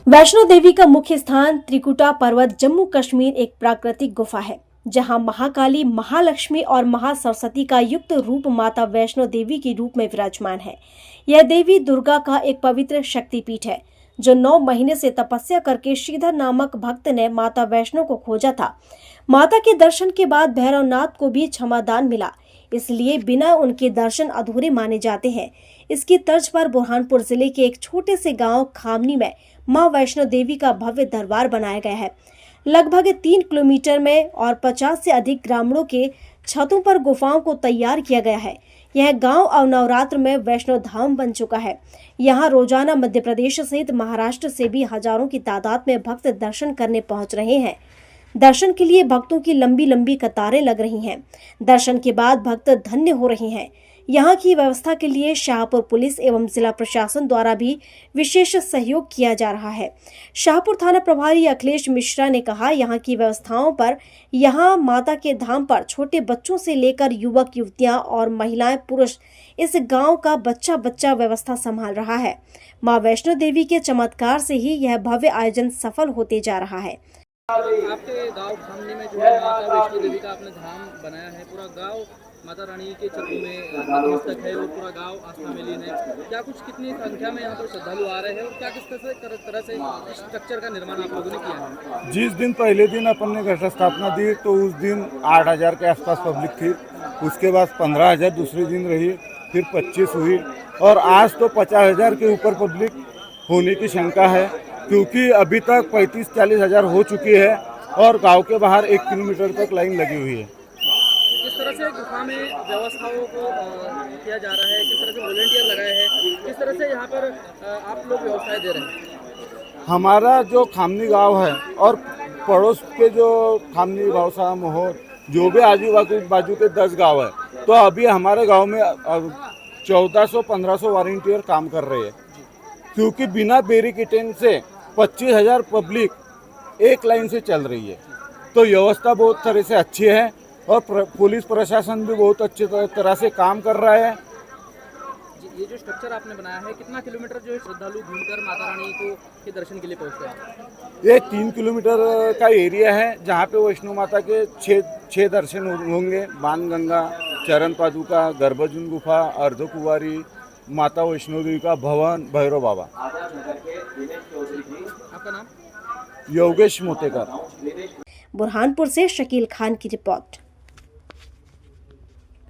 वैष्णो देवी का मुख्य स्थान त्रिकुटा पर्वत जम्मू कश्मीर एक प्राकृतिक गुफा है, जहां महाकाली, महालक्ष्मी और महासरस्वती का युक्त रूप माता वैष्णो देवी के रूप में विराजमान है। यह देवी दुर्गा का एक पवित्र शक्तिपीठ है, जो 9 महीने से तपस्या करके श्रीधर नामक भक्त ने माता वैष्णो को खोजा था। माता के दर्शन के बाद भैरवनाथ को भी क्षमादान मिला, इसलिए बिना उनके दर्शन अधूरे माने जाते हैं। इसकी तर्ज पर बुरहानपुर जिले के एक छोटे से गांव खामनी में मां वैष्णो देवी का भव्य दरबार बनाया गया है। लगभग 3 किलोमीटर में और 50 से अधिक ग्रामीणों के छतों पर गुफाओं को तैयार किया गया है। यह गांव अब नवरात्र में वैष्णो धाम बन चुका है। यहां रोजाना मध्य प्रदेश सहित महाराष्ट्र से भी हजारों की तादाद में भक्त दर्शन करने पहुंच रहे हैं। दर्शन के लिए भक्तों की लंबी लंबी कतारें लग रही हैं। दर्शन के बाद भक्त धन्य हो रहे हैं। यहाँ की व्यवस्था के लिए शाहपुर पुलिस एवं जिला प्रशासन द्वारा भी विशेष सहयोग किया जा रहा है। शाहपुर थाना प्रभारी अखिलेश मिश्रा ने कहा, यहाँ की व्यवस्थाओं पर यहाँ माता के धाम पर छोटे बच्चों से लेकर युवक युवतियां और महिलाएं पुरुष इस गांव का बच्चा बच्चा व्यवस्था संभाल रहा है। मां वैष्णो देवी के चमत्कार से ही यह भव्य आयोजन सफल होते जा रहा है। आपके गांव खामनी में जो है माता वैष्णो देवी का आपने धाम बनाया है। पूरा गांव माता रानी के चरणों में नतमस्तक है और पूरा गांव आस्था में लीन है। क्या कुछ कितनी संख्या में यहाँ पर श्रद्धालु आ रहे हैं और क्या किस तरह से स्ट्रक्चर का निर्माण आप लोगों ने किया है? जिस दिन पहले दिन अपन ने घट स्थापना दी तो उस दिन 8,000 के आसपास पब्लिक थी। उसके बाद 15,000 दूसरे दिन रही, फिर 25 हुई और आज तो 50,000 के ऊपर पब्लिक होने की शंका है, क्योंकि अभी तक 35-40 हज़ार हो चुकी है और गांव के बाहर 1 किलोमीटर तक लाइन लगी हुई है। किस तरह से गुफा में व्यवस्थाओं को किया जा रहा है, किस तरह से वॉलंटियर लगाए हैं, किस तरह से यहाँ पर आप लोग व्यवस्थाएं दे रहे हैं? हमारा जो खामनी गांव है और पड़ोस के जो खामनी, भावसा, मोहर, जो भी आजू बाजू के 10 गाँव है, तो अभी हमारे गाँव में 1400-1500 वॉलंटियर काम कर रहे हैं, क्योंकि बिना बैरिकेडिंग से 25,000 पब्लिक एक लाइन से चल रही है। तो व्यवस्था बहुत तरह से अच्छी है और पुलिस प्रशासन भी बहुत अच्छी तरह से काम कर रहा है। ये जो स्ट्रक्चर आपने बनाया है, कितना किलोमीटर जो है श्रद्धालु घूमकर माता रानी को के दर्शन के लिए पहुंचते हैं? ये 3 किलोमीटर का एरिया है, जहाँ पे वैष्णो माता के 6 दर्शन होंगे। बाणगंगा, चरण पादुका, गर्भजून गुफा, अर्धकुंवारी, माता वैष्णो देवी का भवन, भैरव बाबा। आपका नाम? योगेश मोतेकर। बुरहानपुर से शकील खान की रिपोर्ट।